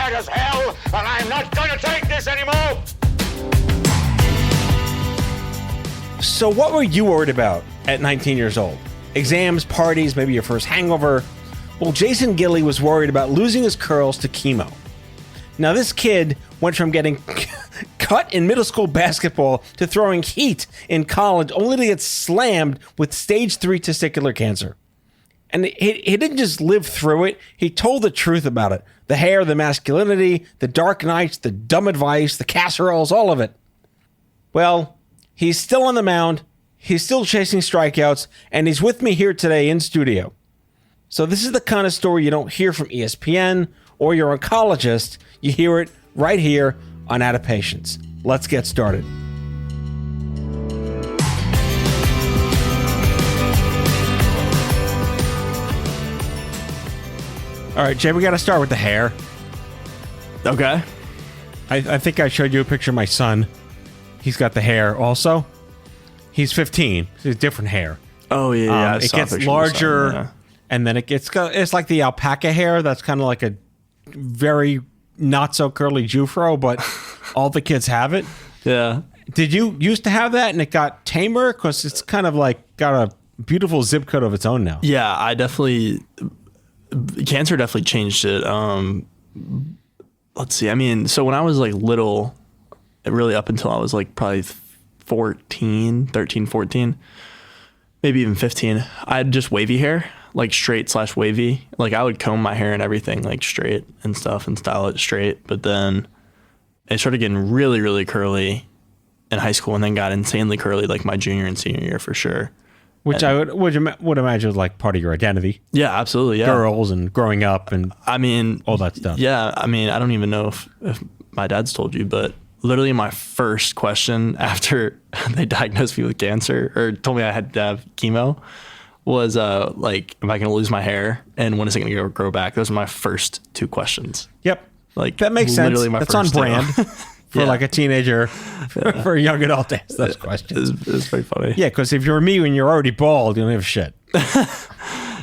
mad as hell, and I'm not going to take this anymore. So what were you worried about at 19 years old? Exams, parties, maybe your first hangover? Well, Jason Gilley was worried about losing his curls to chemo. Now, this kid went from getting cut in middle school basketball to throwing heat in college, only to get slammed with stage 3 testicular cancer. And he didn't just live through it. He told the truth about it. The hair, the masculinity, the dark nights, the dumb advice, the casseroles, all of it. Well, he's still on the mound. He's still chasing strikeouts. And he's with me here today in studio. So this is the kind of story you don't hear from ESPN or your oncologist. You hear it right here on Out of Patience. Let's get started. All right, Jay, we got to start with the hair. Okay. I think I showed you a picture of my son. He's got the hair also. He's 15. It's different hair. Oh, yeah. It gets larger, yeah. And then it's like the alpaca hair. That's kind of like a very not so curly Jufro, but all the kids have it. Yeah. Did you used to have that and it got tamer? Because it's kind of like got a beautiful zip code of its own now. Yeah, cancer definitely changed it. Let's see. I mean, so when I was like little, really up until I was like probably 13, 14, maybe even 15, I had just wavy hair, like straight/wavy. Like I would comb my hair and everything like straight and stuff and style it straight. But then it started getting really, really curly in high school and then got insanely curly like my junior and senior year for sure. Which I would imagine was like part of your identity. Yeah, absolutely. Yeah. Girls and growing up and I mean, all that stuff. Yeah. I mean, I don't even know if my dad's told you, but literally my first question after they diagnosed me with cancer or told me I had to have chemo was like, am I going to lose my hair? And when is it going to grow back? Those are my first 2 questions. Yep. Like that makes sense. That's on brand. For yeah. like a teenager, for a young adult to ask those questions. It's very funny. Yeah, because if you're me when you're already bald, you don't have shit.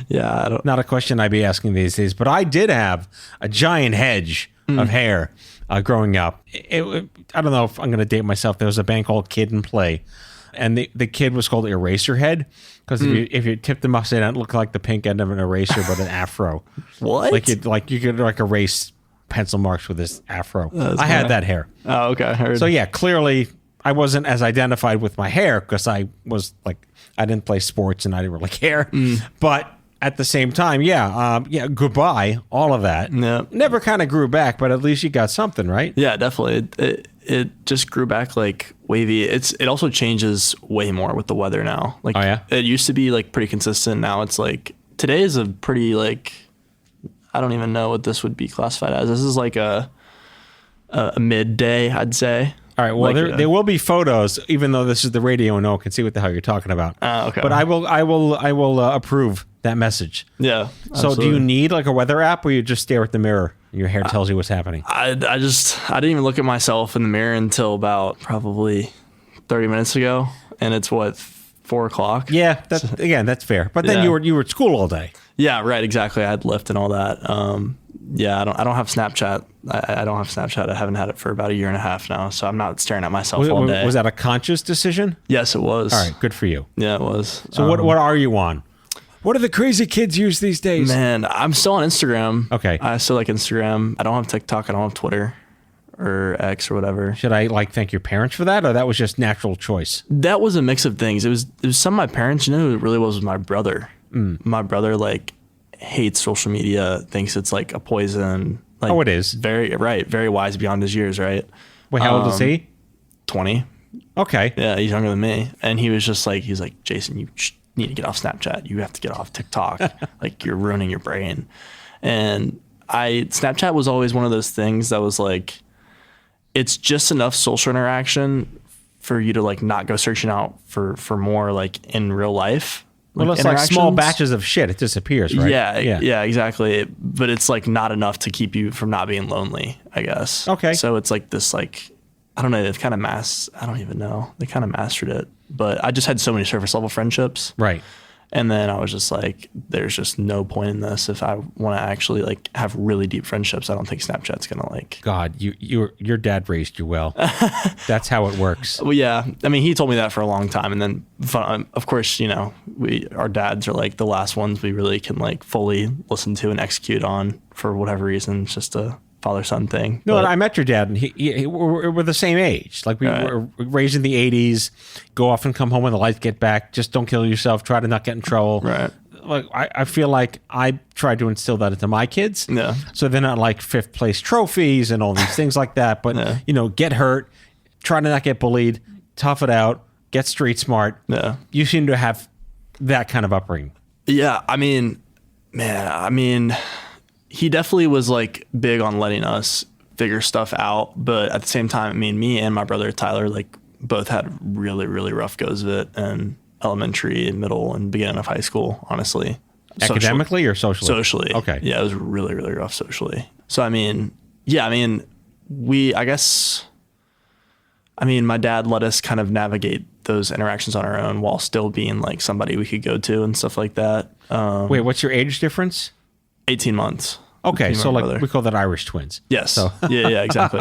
Yeah, not a question I'd be asking these days. But I did have a giant hedge of hair growing up. I don't know if I'm going to date myself. There was a band called Kid and Play, and the kid was called Eraserhead because if you tipped them upside down, it looked like the pink end of an eraser, but an afro. What? Like you could like erase pencil marks with this afro. I had that hair. Oh, okay. So yeah, clearly I wasn't as identified with my hair because I was like, I didn't play sports and I didn't really care. But at the same time, goodbye, all of that. Yeah. Never kind of grew back, but at least you got something, right? Yeah, definitely. It just grew back like wavy. It also changes way more with the weather now. Like, oh, yeah? It used to be like pretty consistent. Now it's like, today is a pretty like, I don't even know what this would be classified as. This is like a midday, I'd say. All right. Well, like, there will be photos, even though this is the radio and no one can see what the hell you're talking about. Okay. But I will approve that message. Yeah. So absolutely. do you need like a weather app, or you just stare at the mirror and your hair tells you what's happening? I didn't even look at myself in the mirror until about probably 30 minutes ago, and it's what, 4 o'clock. Yeah. That's fair. But then you were at school all day. Yeah, right. Exactly. I had Lyft and all that. Yeah, I don't have Snapchat. I don't have Snapchat. I haven't had it for about 1.5 years now, so I'm not staring at myself all day. Was that a conscious decision? Yes, it was. All right, good for you. Yeah, it was. So what are you on? What do the crazy kids use these days? Man, I'm still on Instagram. Okay. I still like Instagram. I don't have TikTok. I don't have Twitter or X or whatever. Should I thank your parents for that, or that was just natural choice? That was a mix of things. It was some of my parents. You know who it really was my brother. My brother hates social media, thinks it's like a poison. Like, it is. Very wise beyond his years, right? Wait, how old is he? 20. Okay. Yeah, he's younger than me. And he was just like, Jason, you need to get off Snapchat. You have to get off TikTok. Like, you're ruining your brain. And Snapchat was always one of those things that was like, it's just enough social interaction for you to like not go searching out for more like in real life. Well, it's like small batches of shit. It disappears, right? Yeah, exactly. But it's like not enough to keep you from not being lonely, I guess. Okay. So it's like this, like, I don't know. They've kind of I don't even know. They kind of mastered it. But I just had so many surface level friendships. Right. And then I was just like, there's just no point in this. If I want to actually like have really deep friendships, I don't think Snapchat's going to like. God, your dad raised you well. That's how it works. Well, yeah. I mean, he told me that for a long time. And then, of course, you know, our dads are like the last ones we really can like fully listen to and execute on for whatever reason. It's just a father-son thing. No, I met your dad, and we're the same age. Like we were raised in the 80s. Go off and come home when the lights get back. Just don't kill yourself. Try to not get in trouble. Right. Like I feel like I tried to instill that into my kids. Yeah. So they're not like fifth place trophies and all these things like that. But you know, get hurt, try to not get bullied, tough it out, get street smart. Yeah. You seem to have that kind of upbringing. Yeah. I mean, man, he definitely was like big on letting us figure stuff out. But at the same time, I mean, me and my brother Tyler, like both had really, really rough goes of it in elementary and middle and beginning of high school, honestly. Academically or socially? Socially. Okay. Yeah, it was really, really rough socially. So, I mean, my dad let us kind of navigate those interactions on our own while still being like somebody we could go to and stuff like that. Wait, what's your age difference? 18 months. Okay, so like brother. we call that Irish twins. Yes. So. Yeah, exactly.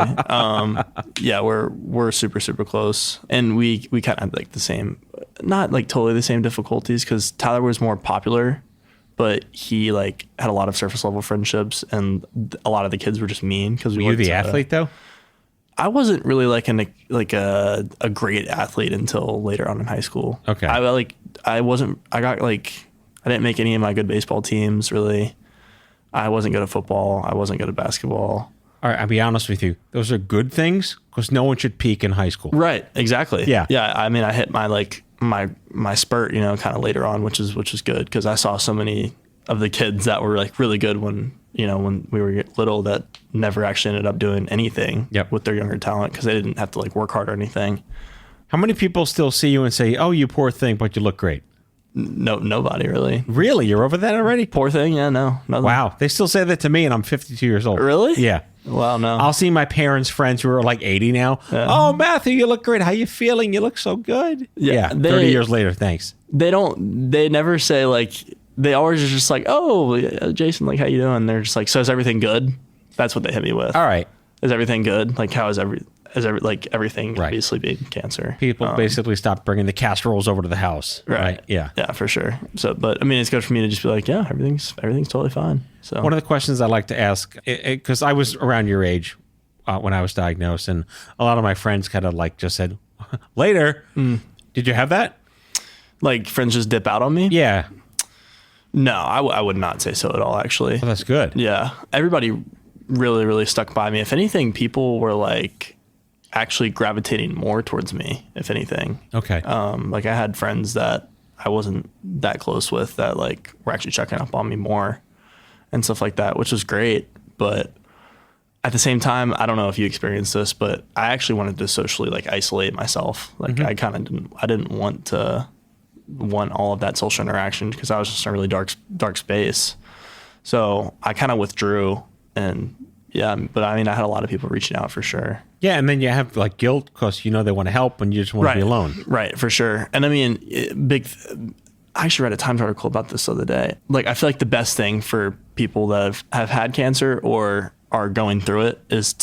We're super, super close. And we kind of had like the same, not like totally the same difficulties because Tyler was more popular, but he like had a lot of surface level friendships and a lot of the kids were just mean because we were you the athlete though? I wasn't really like a great athlete until later on in high school. Okay. I didn't make any of my good baseball teams really. I wasn't good at football. I wasn't good at basketball. All right, I'll be honest with you. Those are good things because no one should peak in high school. Right. Exactly. Yeah. Yeah. I mean, I hit my spurt, you know, kind of later on, which is good because I saw so many of the kids that were like really good when we were little that never actually ended up doing anything with their younger talent because they didn't have to like work hard or anything. How many people still see you and say, "Oh, you poor thing, but you look great"? No, nobody really. Really? You're over that already? Poor thing? Yeah, no. Nothing. Wow. They still say that to me and I'm 52 years old. Really? Yeah. Wow, no. I'll see my parents' friends who are like 80 now. Yeah. Oh, Matthew, you look great. How you feeling? You look so good. Yeah. 30 years later, thanks. They never say like, they always are just like, "Oh, Jason, like, how you doing?" They're just like, "So is everything good?" That's what they hit me with. All right. Is everything good? Like, how is everything obviously being cancer? People basically stopped bringing the casseroles over to the house. Right. Yeah. Yeah, for sure. So, but I mean, it's good for me to just be like, yeah, everything's totally fine. So one of the questions I like to ask, because I was around your age when I was diagnosed, and a lot of my friends kind of like just said, "Later." Did you have that? Like friends just dip out on me? Yeah. No, I would not say so at all, actually. Well, that's good. Yeah. Everybody really, really stuck by me. If anything, people were like actually gravitating more towards me, if anything. Okay. Like I had friends that I wasn't that close with that like were actually checking up on me more and stuff like that, which was great. But at the same time, I don't know if you experienced this, but I actually wanted to socially like isolate myself. Like I didn't want all of that social interaction because I was just in a really dark space. So I kind of withdrew and but I mean, I had a lot of people reaching out for sure. Yeah. And then you have like guilt because they want to help and you just want to be alone. Right. For sure. And I mean, I actually read a Times article about this the other day. Like, I feel like the best thing for people that have had cancer or are going through it is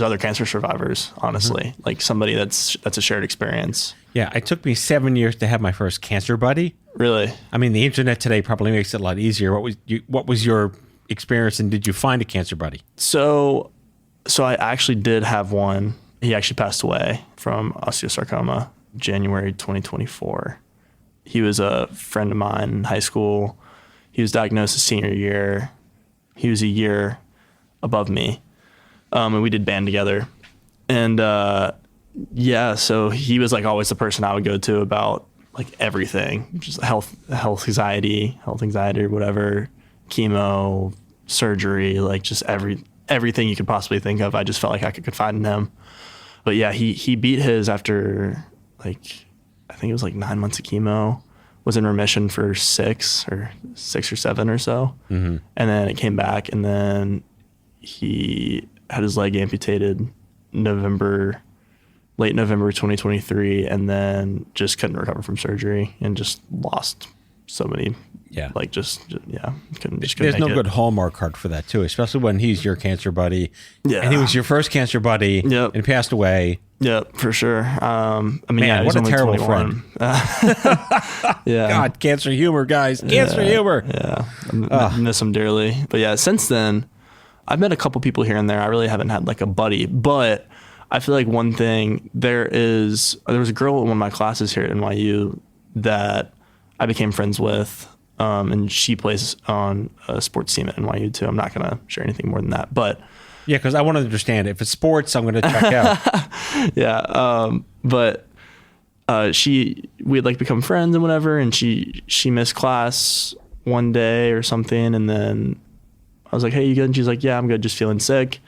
other cancer survivors, honestly, like somebody that's a shared experience. Yeah. It took me 7 years to have my first cancer buddy. Really? I mean, the internet today probably makes it a lot easier. What was your experience and did you find a cancer buddy? So I actually did have one. He actually passed away from osteosarcoma January 2024. He was a friend of mine in high school. He was diagnosed his senior year. He was a year above me. And we did band together. And so he was like always the person I would go to about like everything, just health anxiety or whatever, chemo, surgery, like just everything you could possibly think of. I just felt like I could confide in him. But yeah, he beat his after like, I think it was like 9 months of chemo, was in remission for 6 or 7 or so. Mm-hmm. And then it came back and then he had his leg amputated November late November 2023, and then just couldn't recover from surgery and just lost so many. Yeah. Like couldn't There's make no it. good Hallmark card for that too, especially when he's your cancer buddy. Yeah. And he was your first cancer buddy. Yep. And passed away. Yeah, for sure. I mean, Man, yeah, he was what a only terrible 21. Yeah. God, cancer humor, guys. Cancer humor. Yeah. I miss him dearly. But yeah, since then, I've met a couple people here and there. I really haven't had like a buddy, but I feel like one thing there was a girl in one of my classes here at NYU that I became friends with. And she plays on a sports team at NYU too. I'm not going to share anything more than that, but Yeah, because I want to understand. If it's sports, I'm going to check out. yeah. But we'd like become friends and whatever. And she missed class one day or something. And then I was like, hey, you good? And she's like, yeah, I'm good. Just feeling sick.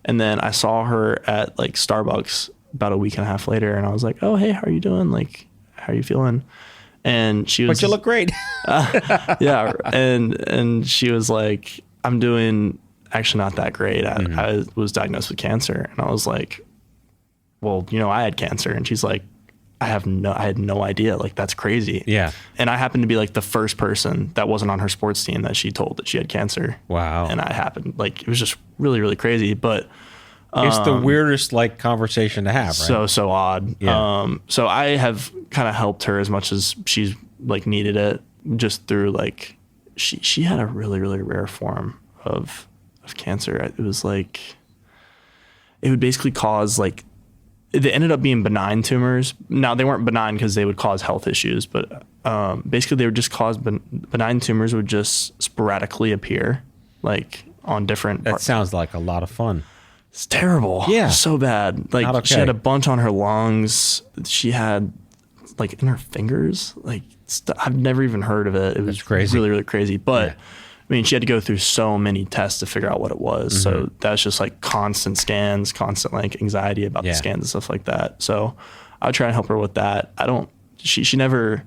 And then I saw her at like Starbucks about a week and a half later. And I was like, oh, hey, how are you doing? Like, how are you feeling? And she was, But you look great. yeah. And she was like, I'm doing actually not that great. I was diagnosed with cancer. And I was like, well, I had cancer. And she's like, I had no idea. Like, that's crazy. Yeah. And I happened to be like the first person that wasn't on her sports team that she told that she had cancer. Wow. And it was just really, really crazy. But it's the weirdest like conversation to have, right? so odd. Yeah. So I have kind of helped her as much as she's like needed it, just through like, she had a really, really rare form of cancer. It was like, it would basically cause like, they ended up being benign tumors. Now they weren't benign because they would cause health issues, but basically they would just cause benign tumors would just sporadically appear like on different That sounds like a lot of fun. It's terrible. Yeah. So bad. Like, Not okay. she had a bunch on her lungs. She had like in her fingers, like I've never even heard of it. It was crazy. Really, really crazy. But Yeah. I mean, she had to go through so many tests to figure out what it was. Mm-hmm. So that's just like constant scans, constant like anxiety about Yeah. the scans and stuff like that. So I would try and help her with that. She never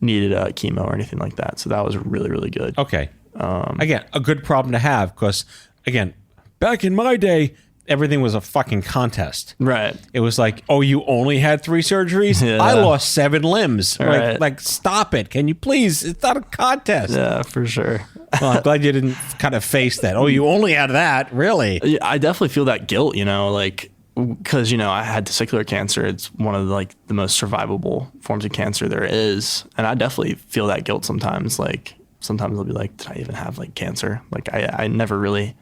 needed chemo or anything like that. So that was really, really good. Okay. Again, a good problem to have because, again, back in my day, everything was a fucking contest. Right. It was like, oh, you only had 3 surgeries? Yeah. I lost 7 limbs. Right. Like, stop it. Can you please? It's not a contest. Yeah, for sure. Well, I'm glad you didn't kind of face that. Oh, you only had that? Really? Yeah, I definitely feel that guilt, like, because, I had testicular cancer. It's one of the most survivable forms of cancer there is. And I definitely feel that guilt sometimes. Like, sometimes I'll be like, did I even have like cancer? Like, I never really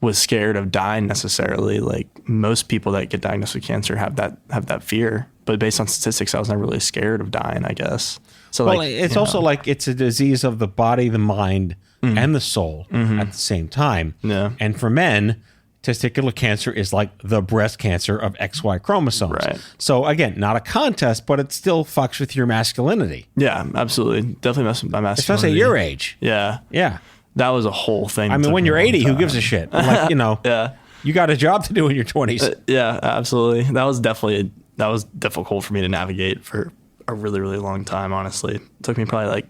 was scared of dying necessarily. Like, most people that get diagnosed with cancer have that fear. But based on statistics, I was never really scared of dying, I guess. So well, it's also like it's a disease of the body, the mind, and the soul at the same time. Yeah. And for men, testicular cancer is like the breast cancer of XY chromosomes. Right. So again, not a contest, but it still fucks with your masculinity. Yeah, absolutely. Definitely mess with my masculinity. Especially at your age. Yeah. Yeah. That was a whole thing. I mean, when you're 80, who gives a shit? Like, Yeah. you got a job to do in your 20s. Yeah, absolutely. That was difficult for me to navigate for a really, really long time, honestly. It took me probably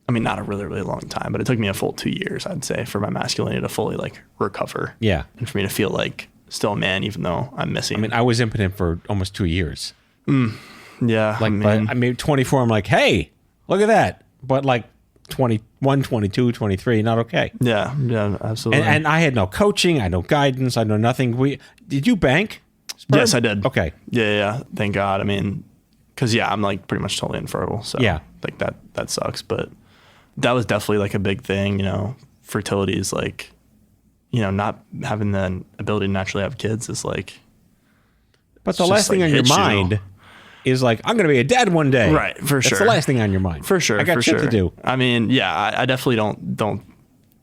not a really, really long time, but it took me a full 2 years, I'd say, for my masculinity to fully recover. Yeah. And for me to feel like still a man, even though I'm missing. I mean, I was impotent for almost 2 years. Yeah. Like, but I mean, 24, I'm like, hey, look at that. But like 21, 22, 23, not okay. Yeah, absolutely. And I had no coaching, I had no guidance, I had no nothing. Did you bank? Sperm? Yes, I did. Okay. Yeah. Thank God. I mean, because I'm like pretty much totally infertile. So Yeah. like that sucks. But that was definitely like a big thing. Fertility is like, not having the ability to naturally have kids is like. But the It's last just, thing like, on your hits you. mind is like, I'm going to be a dad one day. Right, for That's sure. the last thing on your mind. For sure. I got for shit sure. to do. I mean, yeah, I definitely don't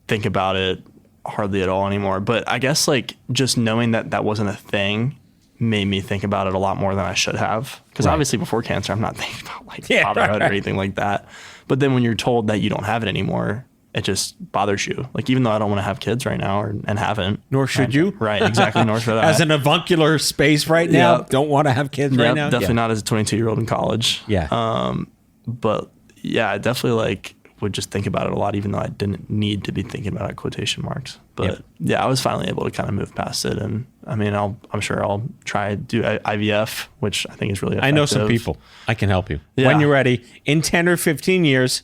think about it hardly at all anymore. But I guess like just knowing that wasn't a thing made me think about it a lot more than I should have. Because Right. obviously before cancer, I'm not thinking about like Yeah, fatherhood right. or anything like that. But then when you're told that you don't have it anymore, it just bothers you. Like, even though I don't want to have kids right now and haven't. Nor should you. Right, exactly. Nor should I. As an avuncular space right now, Yeah. don't want to have kids right Yep, now. definitely Yeah. not as a 22-year-old in college. Yeah. But yeah, I definitely like would just think about it a lot, even though I didn't need to be thinking about it, quotation marks. But Yep. yeah, I was finally able to kind of move past it and I mean, I'm sure I'll try to do IVF, which I think is really effective. I know some people. I can help you. Yeah. When you're ready, in 10 or 15 years,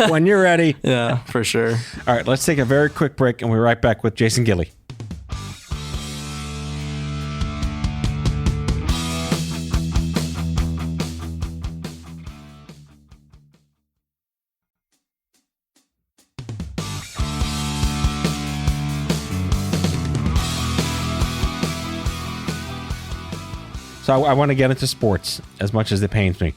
when you're ready. Yeah, for sure. All right, let's take a very quick break, and we'll be right back with Jason Gilley. So I want to get into sports as much as it pains me.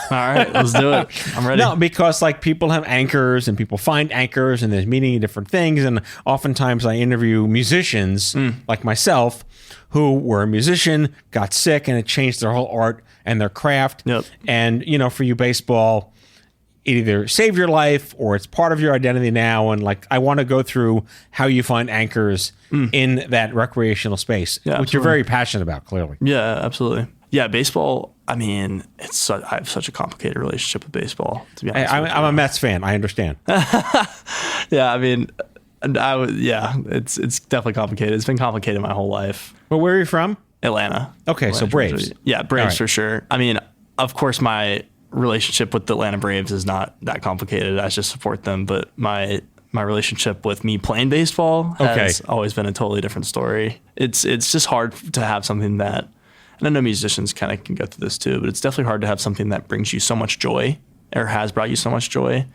All right, let's do it. I'm ready. No, because like people have anchors and people find anchors and there's meaning in different things. And oftentimes I interview musicians like myself who were a musician, got sick, and it changed their whole art and their craft. Yep. And, you know, for you, baseball, it either saved your life or it's part of your identity now. And like, I want to go through how you find anchors in that recreational space, which you're very passionate about, clearly. Yeah, absolutely. Yeah, baseball. I mean, I have such a complicated relationship with baseball. To be honest, I'm a Mets fan. I understand. Yeah, I mean, it's definitely complicated. It's been complicated my whole life. But where are you from? Atlanta. Okay, so Braves. Yeah, Braves right. for sure. I mean, of course, my relationship with the Atlanta Braves is not that complicated. I just support them, but my relationship with me playing baseball has always been a totally different story. It's just hard to have something that, and I know musicians kind of can go through this too, but it's definitely hard to have something that brings you so much joy or has brought you so much joy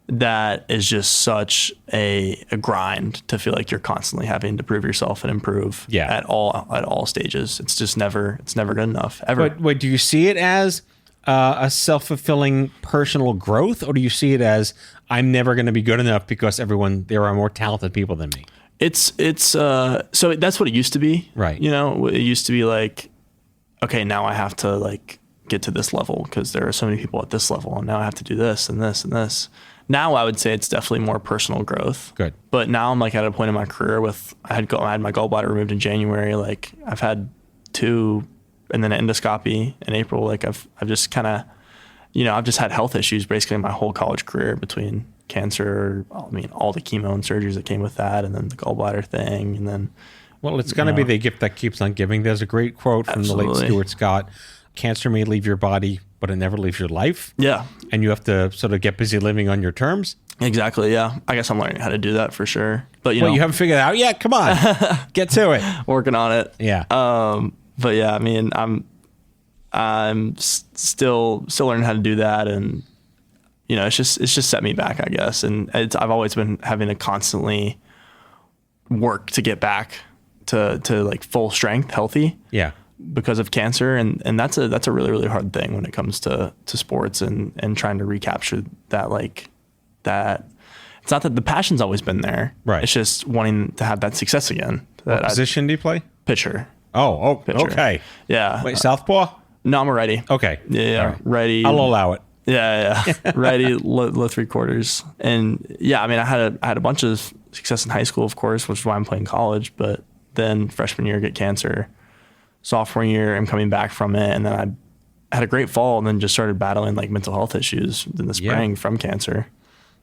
that is just such a grind to feel like you're constantly having to prove yourself and improve at all stages. It's just never good enough ever. But do you see it as a self-fulfilling personal growth, or do you see it as I'm never going to be good enough because there are more talented people than me? It's so that's what it used to be. Right. You know, it used to be like, okay, now I have to like get to this level because there are so many people at this level, and now I have to do this and this and this. Now I would say it's definitely more personal growth. Good. But now I'm like at a point in my career with I had my gallbladder removed in January. Like I've had 2, and then an endoscopy in April. Like I've just kind of, you know, I've just had health issues basically my whole college career between cancer. I mean, all the chemo and surgeries that came with that, and then the gallbladder thing, and then. Well, it's going to be the gift that keeps on giving. There's a great quote from the late Stuart Scott. Cancer may leave your body, but it never leaves your life. Yeah. And you have to sort of get busy living on your terms. Exactly, yeah. I guess I'm learning how to do that for sure. But you know, you haven't figured it out yet? Come on. Get to it. Working on it. Yeah. But yeah, I mean, I'm still learning how to do that, and you know, it's just set me back, I guess. And I've always been having to constantly work to get back to like full strength, healthy. Yeah. Because of cancer, and that's a really, really hard thing when it comes to sports and trying to recapture that, like that. It's not that the passion's always been there. Right. It's just wanting to have that success again. What position do you play? Pitcher. Oh, Pitcher. Okay. Yeah. Wait, southpaw? No, I'm a righty. Okay. Yeah. Right. Righty. I'll allow it. Yeah. Righty, low 3/4. And yeah, I mean, I had a bunch of success in high school, of course, which is why I'm playing college. But then freshman year, get cancer. Sophomore year, I'm coming back from it, and then I had a great fall, and then just started battling like mental health issues in the spring from cancer.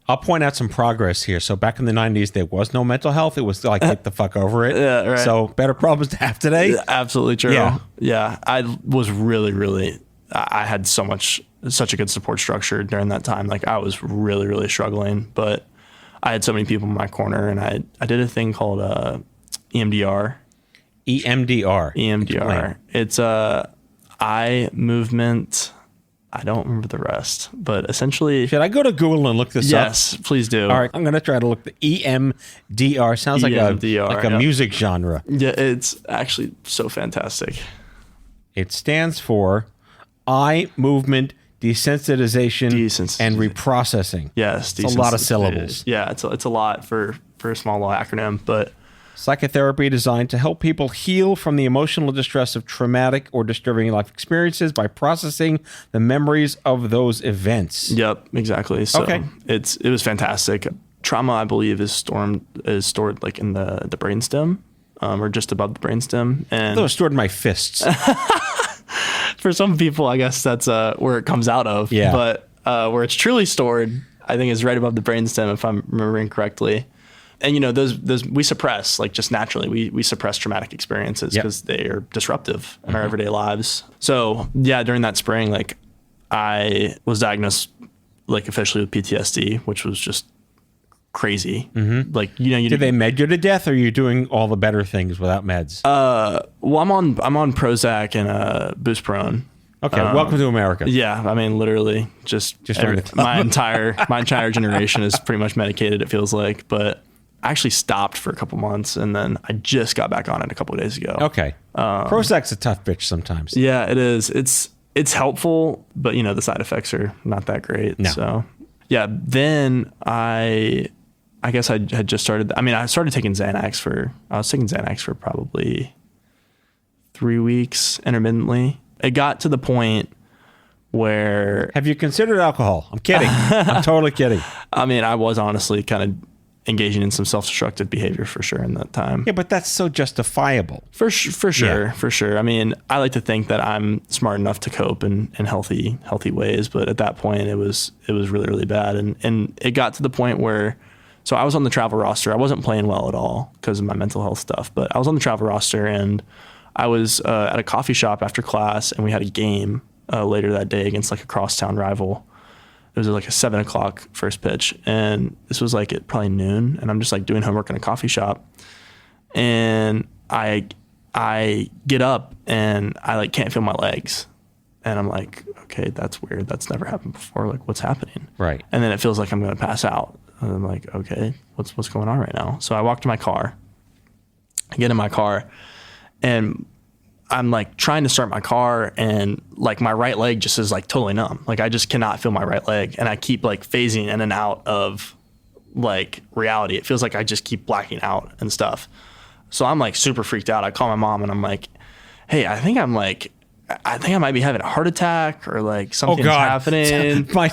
I'll point out some progress here. So back in the 90s, there was no mental health. It was like, get the fuck over it. Yeah, right. So better problems to have today. Yeah, absolutely true. Yeah. Yeah. I was really, I had such a good support structure during that time. Like I was really, really struggling, but I had so many people in my corner, and I did a thing called EMDR. EMDR. EMDR. It's eye movement. I don't remember the rest, but essentially. Should I go to Google and look this up? Yes, please do. All right, I'm going to try to look the EMDR. Sounds EMDR, like a music genre. Yeah, it's actually so fantastic. It stands for Eye Movement Desensitization and Reprocessing. Yes, it's a lot of syllables. Yeah, it's a lot for a small little acronym, but. Psychotherapy designed to help people heal from the emotional distress of traumatic or disturbing life experiences by processing the memories of those events. Yep, exactly. So it was fantastic. Trauma, I believe, is stored like in the brainstem, or just above the brainstem, and those are stored in my fists. For some people, I guess that's where it comes out of. Yeah. But where it's truly stored, I think, is right above the brainstem, if I'm remembering correctly. And those we suppress, like, just naturally we suppress traumatic experiences because they are disruptive in our everyday lives. So yeah, during that spring, like, I was diagnosed, like, officially with PTSD, which was just crazy. Like, did they med you to death, or are you doing all the better things without meds? Well, I'm on Prozac and Buspirone. Okay, welcome to America. Yeah, I mean, literally, just my entire generation is pretty much medicated, it feels like. But I actually stopped for a couple months, and then I just got back on it a couple of days ago. Okay, Prozac's a tough bitch sometimes. Yeah, it is. It's helpful, but the side effects are not that great. No. So yeah, then I guess I had just started. I mean, I started taking Xanax I was taking Xanax for probably 3 weeks intermittently. It got to the point where... Have you considered alcohol? I'm kidding. I'm totally kidding. I mean, I was honestly kind of engaging in some self-destructive behavior for sure in that time. Yeah, but that's so justifiable. For sure. I mean, I like to think that I'm smart enough to cope in healthy ways, but at that point it was really, really bad. And it got to the point where... So I was on the travel roster. I wasn't playing well at all because of my mental health stuff, but I was on the travel roster, and I was at a coffee shop after class, and we had a game later that day against, like, a crosstown rival. It was like a 7:00 first pitch, and this was like at probably noon, and I'm just, like, doing homework in a coffee shop, and I get up and I, like, can't feel my legs, and I'm like, okay, that's weird. That's never happened before. Like, what's happening? Right. And then it feels like I'm going to pass out. And I'm like, okay, what's going on right now? So I walk to my car. I get in my car, and I'm, like, trying to start my car, and, like, my right leg just is, like, totally numb. Like, I just cannot feel my right leg, and I keep, like, phasing in and out of, like, reality. It feels like I just keep blacking out and stuff. So I'm, like, super freaked out. I call my mom, and I'm like, hey, I think I might be having a heart attack, or, like, something's happening. my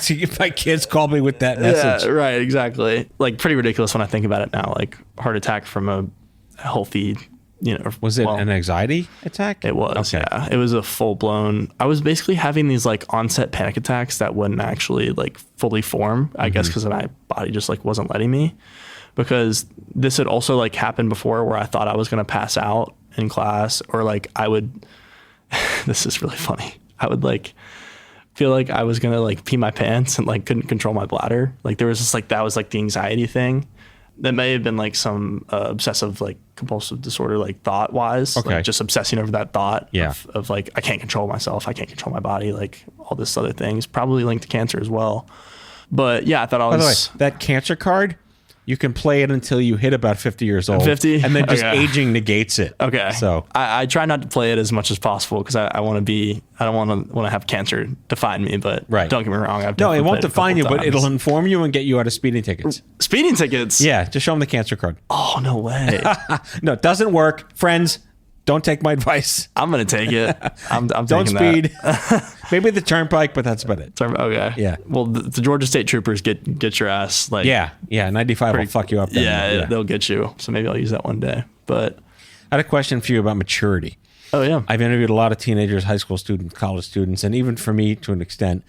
kids called me with that message. Yeah, right, exactly. Like, pretty ridiculous when I think about it now. Like, heart attack from a healthy, Was it an anxiety attack? It was, okay. Yeah. It was a full-blown... I was basically having these, like, onset panic attacks that wouldn't actually, like, fully form, I guess because my body just, like, wasn't letting me. Because this had also, like, happened before where I thought I was going to pass out in class, or, like, I would... This is really funny. I would, like, feel like I was going to, like, pee my pants and, like, couldn't control my bladder. Like, there was just, like, that was, like, the anxiety thing. That may have been, like, some obsessive, like, compulsive disorder, like, thought wise, like, just obsessing over that thought of, like, I can't control myself. I can't control my body. Like, all this other things, probably linked to cancer as well. But yeah, I thought I was... By the way, that cancer card, you can play it until you hit about 50 years old. 50? And then just aging negates it. Okay. So I try not to play it as much as possible because I want to I don't want to have cancer define me, but don't get me wrong. No, it won't define you, but it'll inform you and get you out of speeding tickets. Speeding tickets? Yeah, just show them the cancer card. Oh, no way. No, it doesn't work. Friends, don't take my advice. I'm going to take it. I'm don't speed. Maybe the turnpike, but that's about it. Okay. Yeah. Well, the Georgia State Troopers get your ass. Like, yeah. 95 will fuck you up. Yeah, they'll get you. So maybe I'll use that one day. But I had a question for you about maturity. Oh, yeah. I've interviewed a lot of teenagers, high school students, college students, and even for me to an extent,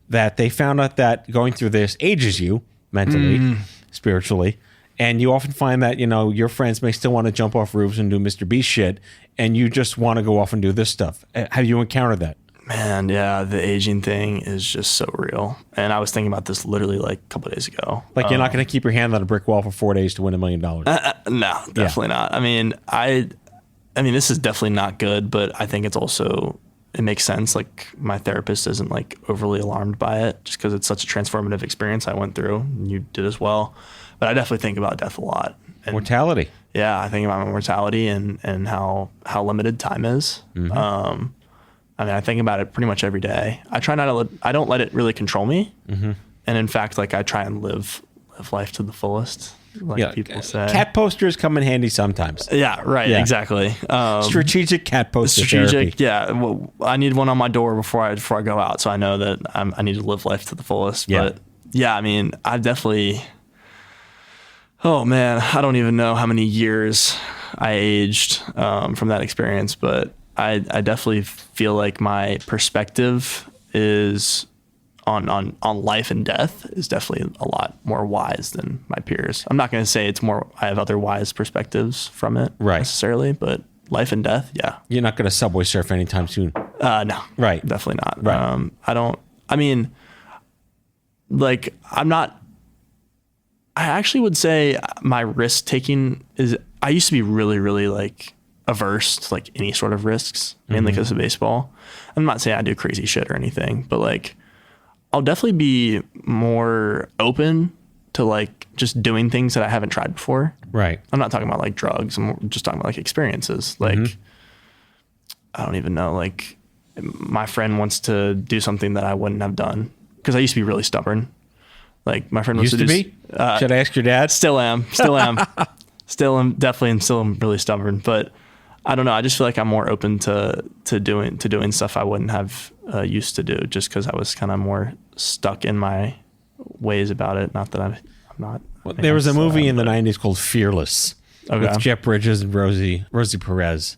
that they found out that going through this ages you mentally, spiritually, and you often find that, your friends may still want to jump off roofs and do Mr. Beast shit, and you just want to go off and do this stuff. Have you encountered that? Man, yeah, the aging thing is just so real. And I was thinking about this literally like a couple of days ago. Like, you're not going to keep your hand on a brick wall for 4 days to win $1 million. No, definitely not. I mean, this is definitely not good, but I think it makes sense. Like, my therapist isn't, like, overly alarmed by it just because it's such a transformative experience I went through, and you did as well. But I definitely think about death a lot. And mortality. Yeah, I think about my mortality and how limited time is. Mm-hmm. I think about it pretty much every day. I try I don't let it really control me. Mm-hmm. And in fact, like, I try and live life to the fullest, like people say. Cat posters come in handy sometimes. Yeah, right, exactly. Strategic cat poster therapy. Yeah. Well, I need one on my door before I go out, so I know that I need to live life to the fullest. Yeah. But yeah, I mean, I've definitely... Oh man, I don't even know how many years I aged from that experience, but I definitely feel like my perspective is on life and death is definitely a lot more wise than my peers. I'm not going to say I have other wise perspectives from it necessarily, but life and death, yeah. You're not going to subway surf anytime soon. No. Right. Definitely not. Right. I actually would say my risk taking I used to be really, really like averse to like any sort of risks, mainly because of baseball. I'm not saying I do crazy shit or anything, but like I'll definitely be more open to like just doing things that I haven't tried before. Right. I'm not talking about like drugs. I'm just talking about like experiences. Like, I don't even know, like my friend wants to do something that I wouldn't have done because I used to be really stubborn. Like my friend wants Used to be? Should I ask your dad? Still am. Definitely am really stubborn, but I don't know. I just feel like I'm more open to doing stuff I wouldn't have used to do just because I was kind of more stuck in my ways about it. Not that I'm not. Well, there was a movie in the 90s called Fearless with Jeff Bridges and Rosie Perez.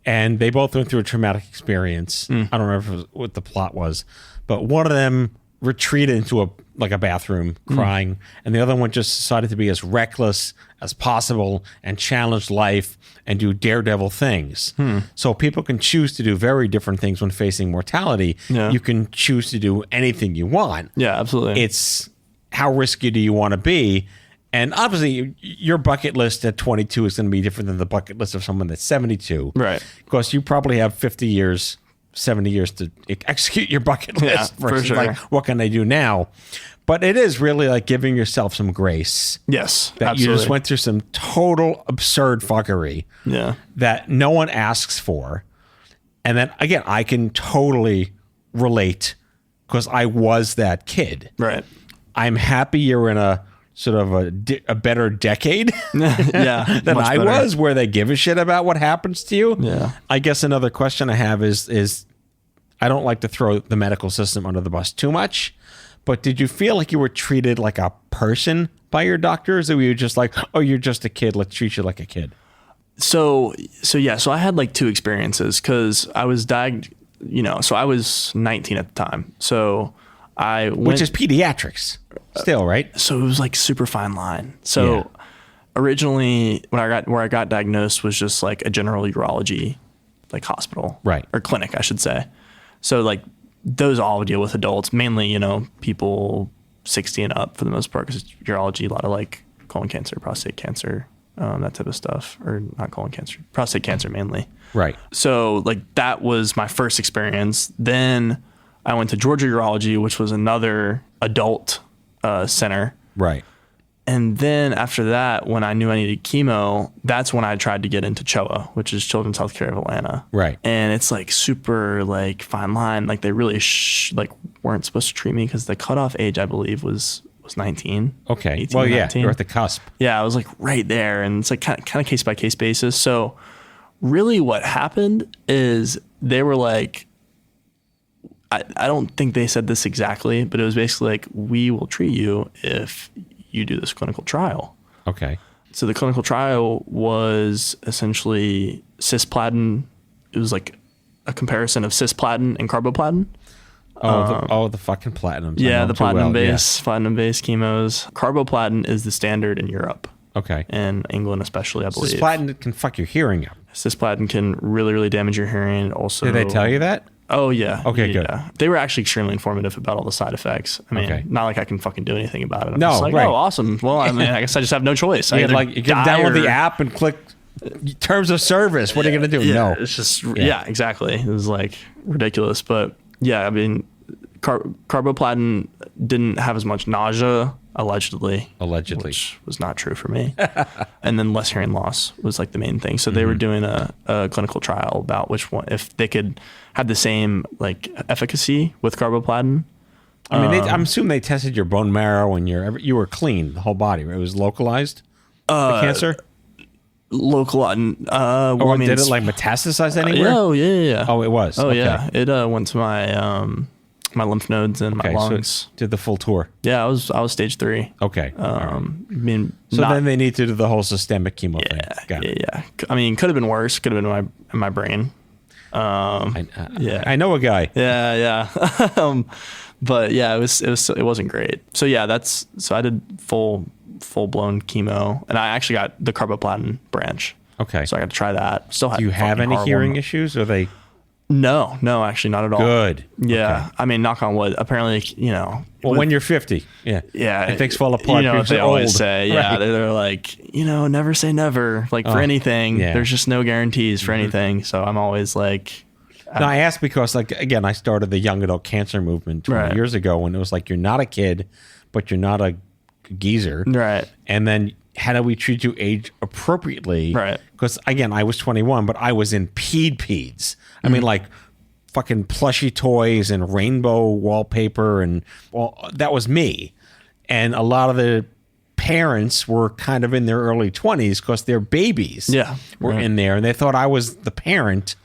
And they both went through a traumatic experience. I don't remember what the plot was, but one of them retreated into a bathroom crying, and the other one just decided to be as reckless as possible and challenge life and do daredevil things. So people can choose to do very different things when facing mortality. Yeah. You can choose to do anything you want. Yeah, absolutely. It's how risky do you want to be? And obviously your bucket list at 22 is going to be different than the bucket list of someone that's 72. Right. Because you probably have 50 years, 70 years to execute your bucket list. Yeah, for sure. Like, what can I do now? But it is really like giving yourself some grace. Yes, that absolutely. you just went through some total absurd fuckery that no one asks for. And then, again, I can totally relate because I was that kid. Right. I'm happy you're in a sort of a better decade than I was, where they give a shit about what happens to you. Yeah. I guess another question I have is I don't like to throw the medical system under the bus too much, but did you feel like you were treated like a person by your doctors, or were you just like, oh, you're just a kid, let's treat you like a kid? So I had like two experiences because I was so I was 19 at the time. So which is pediatrics still, right? So it was like super fine line. So originally where I got diagnosed was just like a general urology like hospital, right? Or clinic, I should say. So like those all deal with adults, mainly, people 60 and up for the most part, because it's urology, a lot of like colon cancer, prostate cancer, that type of stuff, or not colon cancer, prostate cancer mainly. Right. So like that was my first experience. Then I went to Georgia Urology, which was another adult center. Right. And then after that, when I knew I needed chemo, that's when I tried to get into CHOA, which is Children's Healthcare of Atlanta. Right. And it's like super like fine line. Like they really weren't supposed to treat me because the cutoff age, I believe, was 19. Okay. 18, well, 19. You're at the cusp. Yeah, I was like right there. And it's like kind of case by case basis. So really what happened is they were like, I don't think they said this exactly, but it was basically like, we will treat you if you do this clinical trial. Okay. So the clinical trial was essentially cisplatin. It was like a comparison of cisplatin and carboplatin. The fucking platinums. Yeah, the platinum-based chemos. Carboplatin is the standard in Europe. Okay. And England especially, I believe. Cisplatin can fuck your hearing up. Cisplatin can really, really damage your hearing. Also, did they tell you that? Oh, yeah. Okay, yeah. good. They were actually extremely informative about all the side effects. I mean, not like I can fucking do anything about it. I'm no, just like, right. Oh, awesome. Well, I mean, I guess I just have no choice. You can download the app and click terms of service. What are you going to do? Yeah, no. It's just, exactly. It was like ridiculous. But yeah, I mean, carboplatin didn't have as much nausea, allegedly, which was not true for me. And then less hearing loss was like the main thing. So they were doing a clinical trial about which one, if they could have the same like efficacy with carboplatin. I mean, I'm assuming they tested your bone marrow when you were clean, the whole body. Right? It was localized, the cancer. Did it like metastasize anywhere? Yeah. Oh, it was. Oh, okay. yeah. It went to my lymph nodes and my lungs. So did the full tour? Yeah, I was stage 3. Okay. I mean, then they need to do the whole systemic chemo thing. Yeah. I mean, could have been worse. Could have been in my brain. I know a guy. Yeah. But yeah, it wasn't great. So yeah, so I did full blown chemo, and I actually got the carboplatin branch. Okay. So I got to try that. Still had Do you have any horrible hearing issues? Or are they No, actually not at all. good? Yeah. Okay. I mean, knock on wood. Apparently, Well, when you're 50, yeah, and things fall apart. What they always old. say. Yeah, Right. they're like, never say never. Like for anything, yeah. there's just no guarantees for anything. So I'm always like, No, I asked because, like, again, I started the young adult cancer movement 20 years ago when it was like, you're not a kid, but you're not a geezer. Right. And then how do we treat you age appropriately? Right. Because, again, I was 21, but I was in peds. I mean, like, fucking plushy toys and rainbow wallpaper. And, well, that was me. And a lot of the parents were kind of in their early 20s because their babies were in there. And they thought I was the parent.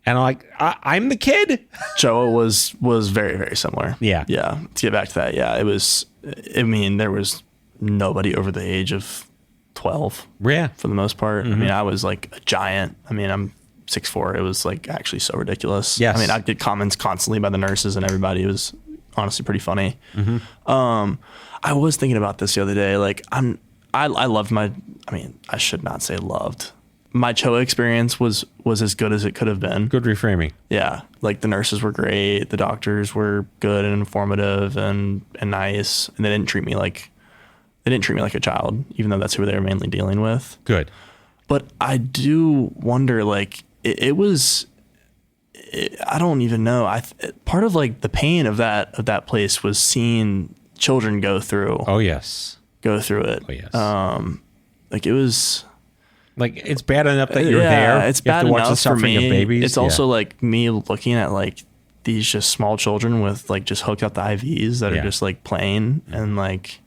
And I'm like, I'm the kid. Choa was very, very similar. Yeah. To get back to that, yeah, it was. I mean, there was nobody over the age of 12. Yeah, for the most part. I mean, I was like a giant. I mean, I'm 6'4". It was like actually so ridiculous. Yes. I mean, I'd get comments constantly by the nurses and everybody. It was honestly pretty funny. I was thinking about this the other day. Like, I loved I should not say loved. My Choa experience was as good as it could have been. good reframing. Yeah. Like the nurses were great. The doctors were good and informative and nice. And they didn't treat me like a child, even though that's who they were mainly dealing with. Good. But I do wonder, like, I don't even know. Part of like the pain of that place was seeing children go through it. Oh, yes. Like it was. Like, it's bad enough that you're there. It's you have bad to watch enough the suffering for me. of babies. It's also like me looking at like these just small children with like just hooked up the IVs that are just like playing, and like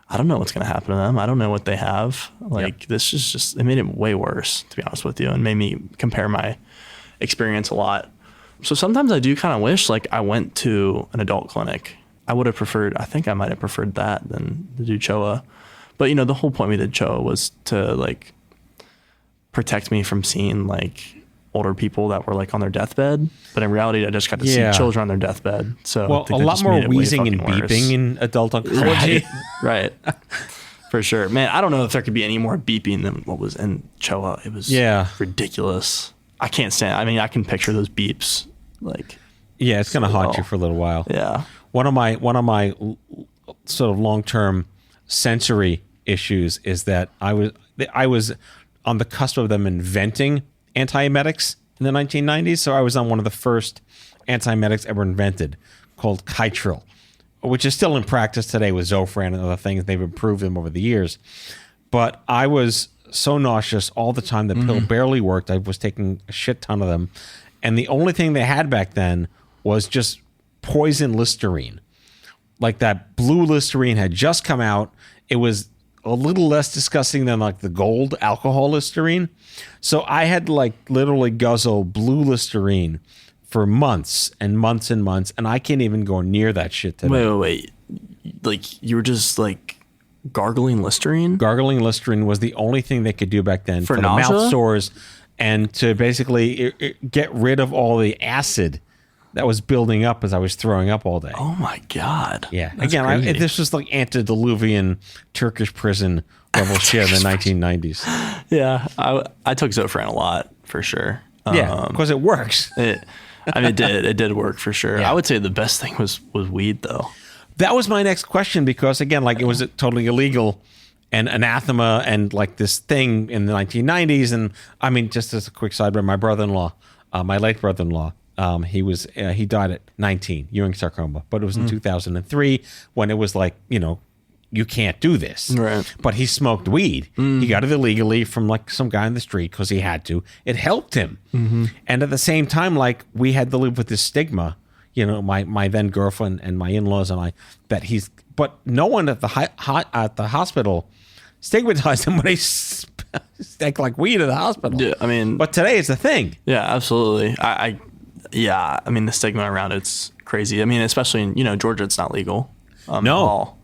I don't know what's gonna happen to them. I don't know what they have. Like this is just, it made it way worse, to be honest with you, and made me compare my experience a lot. So sometimes I do kind of wish like I went to an adult clinic. I think I might have preferred that than to do Choa. But the whole point we did Choa was to like protect me from seeing like older people that were like on their deathbed. But in reality, I just got to see children on their deathbed. So well, a lot more wheezing and beeping in adult oncology. Right. For sure. Man, I don't know if there could be any more beeping than what was in Choa. It was ridiculous. I can't stand. I mean, I can picture those beeps. Like, yeah, it's going to haunt you for a little while. Yeah. One of my sort of long-term sensory issues is that I was on the cusp of them inventing antiemetics in the 1990s. So I was on one of the first antiemetics ever invented, called Kytril, which is still in practice today with Zofran and other things. They've improved them over the years. But I was so nauseous all the time. The pill barely worked. I was taking a shit ton of them. And the only thing they had back then was just poison Listerine. Like, that blue Listerine had just come out. It was a little less disgusting than like the gold alcohol Listerine. So I had to like literally guzzle blue Listerine for months and months and months. And I can't even go near that shit today. Wait. Like, you were just like gargling Listerine? Gargling Listerine was the only thing they could do back then for the nausea? mouth sores and to basically get rid of all the acid that was building up as I was throwing up all day. Oh my God. Yeah. That's Again, crazy. this was like antediluvian Turkish prison level shit in the 1990s. Yeah. I took Zofran a lot, for sure. Yeah, because it works. It did work for sure. Yeah. I would say the best thing was weed, though. That was my next question because, again, like, it was totally illegal and anathema and like this thing in the 1990s. And I mean, just as a quick sidebar, my brother-in-law, my late brother-in-law, he died at 19, Ewing sarcoma, but it was in 2003 when it was like, you can't do this. Right. But he smoked weed. He got it illegally from like some guy in the street because he had to. It helped him. And at the same time, like, we had to live with this stigma, my then girlfriend and my in-laws and I, but no one at the hospital stigmatized him when they stank like weed at the hospital. Yeah, I mean, but today it's a thing. Yeah, absolutely. I mean, the stigma around it's crazy. I mean, especially in Georgia, it's not legal. No. at all.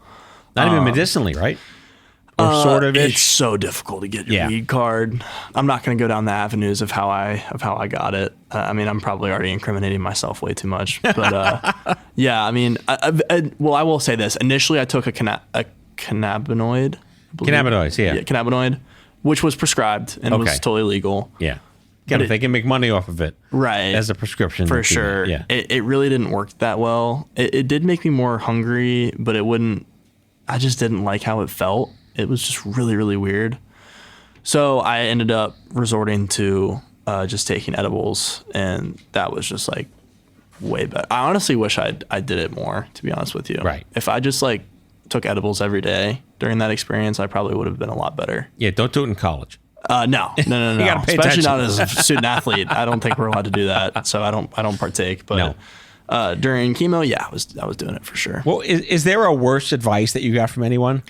Not even medicinally, right? or sort of It's ish? so difficult to get your weed card. I'm not going to go down the avenues of how I got it. I mean, I'm probably already incriminating myself way too much. But yeah, I mean, I will say this. Initially, I took a cannabinoid. Cannabinoids, yeah. Yeah, cannabinoid, which was prescribed and was totally legal. Yeah. Again, they can make money off of it. Right. As a prescription. For sure. Yeah. It really didn't work that well. It did make me more hungry, but I just didn't like how it felt. It was just really, really weird. So I ended up resorting to just taking edibles, and that was just like way better. I honestly wish I did it more, to be honest with you. Right. If I just like took edibles every day during that experience, I probably would have been a lot better. Yeah, don't do it in college. No. You gotta pay Especially attention. not as a student athlete. I don't think we're allowed to do that. So I don't partake. But during chemo, yeah, I was doing it for sure. Well, is there a worse advice that you got from anyone?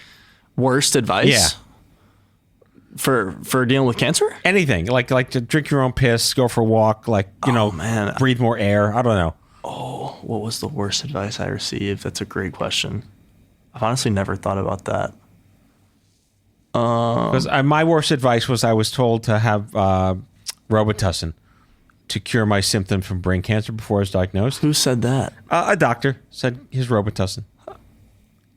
Worst advice? Yeah. For dealing with cancer? Anything. Like to drink your own piss, go for a walk, man. breathe more air. I don't know. Oh, what was the worst advice I received? That's a great question. I've honestly never thought about that. Because my worst advice was I was told to have Robitussin to cure my symptom from brain cancer before I was diagnosed. Who said that? A doctor said his Robitussin.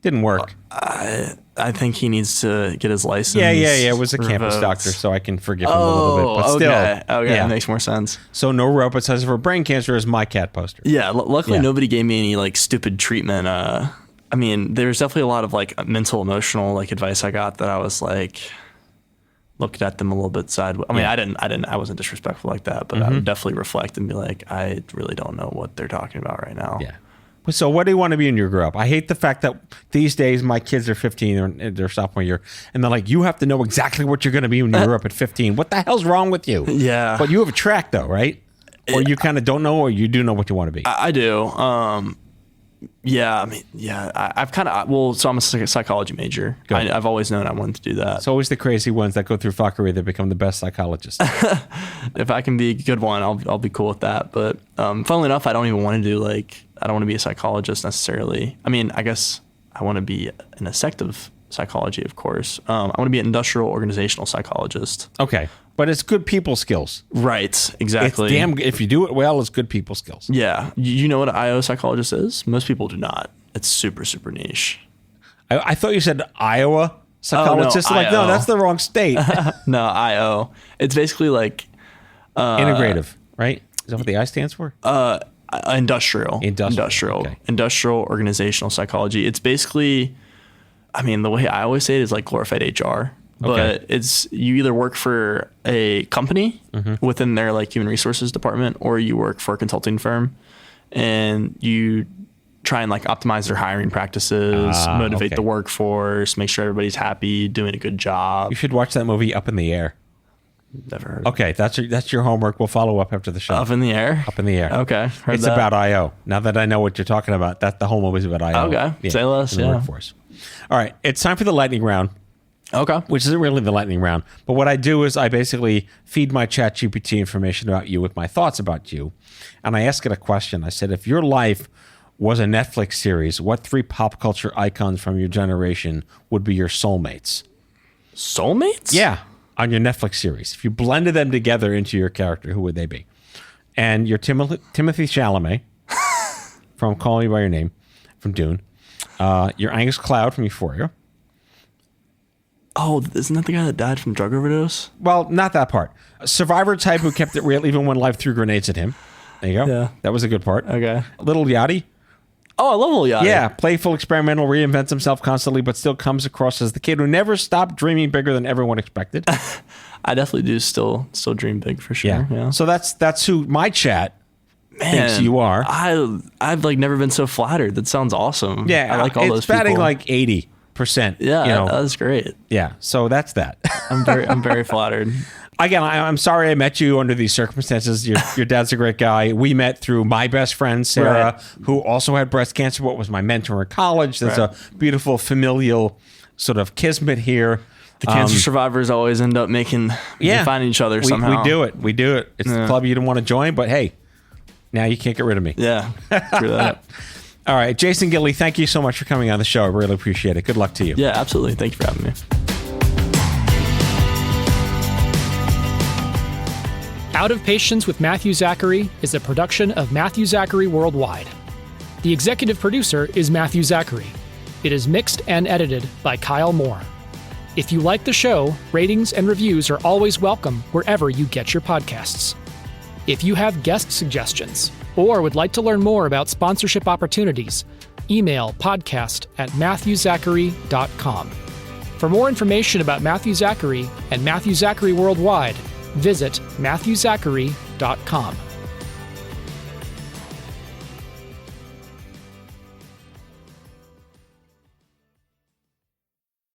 Didn't work. I think he needs to get his license. Yeah. It was a campus revoked. doctor, so I can forgive him a little bit. But still. Okay, yeah. that makes more sense. So no Robitussin for brain cancer is my cat poster. Yeah, luckily nobody gave me any like stupid treatment. I mean, there's definitely a lot of like mental, emotional like advice I got that I was like looked at them a little bit sideways. I mean, I wasn't disrespectful like that, but I would definitely reflect and be like, I really don't know what they're talking about right now. Yeah. So what do you want to be when you grow up? I hate the fact that these days my kids are 15 or their sophomore year, and they're like, you have to know exactly what you're going to be when you grow up at 15. What the hell's wrong with you? Yeah. But you have a track though, right? Or you kind of don't know, or you do know what you want to be. I do. Yeah, I mean, I've kind of, so I'm a psychology major. I've always known I wanted to do that. It's always the crazy ones that go through fuckery that become the best psychologists. If I can be a good one, I'll be cool with that. But funnily enough, I don't even want to do I don't want to be a psychologist necessarily. I mean, I guess I want to be an effective psychology, of course. I want to be an industrial organizational psychologist. Okay. But it's good people skills. Right, exactly. It's damn, if you do it well, it's good people skills. Yeah. You know what an IO psychologist is? Most people do not. It's super, super niche. I thought you said Iowa psychologist. Oh, no, no, IO. that's the wrong state. No, IO. It's basically like... Integrative, right? Is that what the I stands for? Industrial. Okay. Industrial organizational psychology. It's basically, I mean, the way I always say it is like glorified HR. But it's you either work for a company within their like human resources department, or you work for a consulting firm, and you try and like optimize their hiring practices, motivate the workforce, make sure everybody's happy, doing a good job. You should watch that movie Up in the Air. Never heard. Okay, that's your homework. We'll follow up after the show. Up in the Air. Up in the Air. Okay, heard it's that. about IO. Now that I know what you're talking about, that the whole movie's about IO. Okay, say less. In the Yeah. workforce. All right, it's time for the lightning round. Okay. Which isn't really the lightning round, but what I do is I basically feed my ChatGPT information about you with my thoughts about you, and I ask it a question. I said, if your life was a Netflix series, what 3 pop culture icons from your generation would be your soulmates? Soulmates? Yeah, on your Netflix series. If you blended them together into your character, who would they be? And your Timothy Chalamet from Call Me By Your Name from Dune. Your Angus Cloud from Euphoria. Oh, isn't that the guy that died from drug overdose? Well, not that part. A survivor type who kept it real even when life threw grenades at him. There you go. Yeah. That was a good part. Okay. Little Yachty. Oh, I love Lil Yachty. Yeah, playful, experimental, reinvents himself constantly, but still comes across as the kid who never stopped dreaming bigger than everyone expected. I definitely do still dream big for sure. Yeah. So that's who my chat thinks you are. I've like never been so flattered. That sounds awesome. Yeah, I like all those it's batting people. like 80%. Yeah, that's great. Yeah, so that's that. I'm very flattered. Again, I'm sorry I met you under these circumstances. Your dad's a great guy. We met through my best friend, Sarah, who also had breast cancer, but was my mentor in college. There's a beautiful familial sort of kismet here. The cancer survivors always end up finding each other somehow. We do it. It's the club you didn't want to join, but hey, now you can't get rid of me. Yeah, true that. All right, Jason Gilley, thank you so much for coming on the show. I really appreciate it. Good luck to you. Yeah, absolutely. Thank you for having me. Out of Patience with Matthew Zachary is a production of Matthew Zachary Worldwide. The executive producer is Matthew Zachary. It is mixed and edited by Kyle Moore. If you like the show, ratings and reviews are always welcome wherever you get your podcasts. If you have guest suggestions or would like to learn more about sponsorship opportunities, email podcast@matthewzachary.com. For more information about Matthew Zachary and Matthew Zachary Worldwide, visit matthewzachary.com.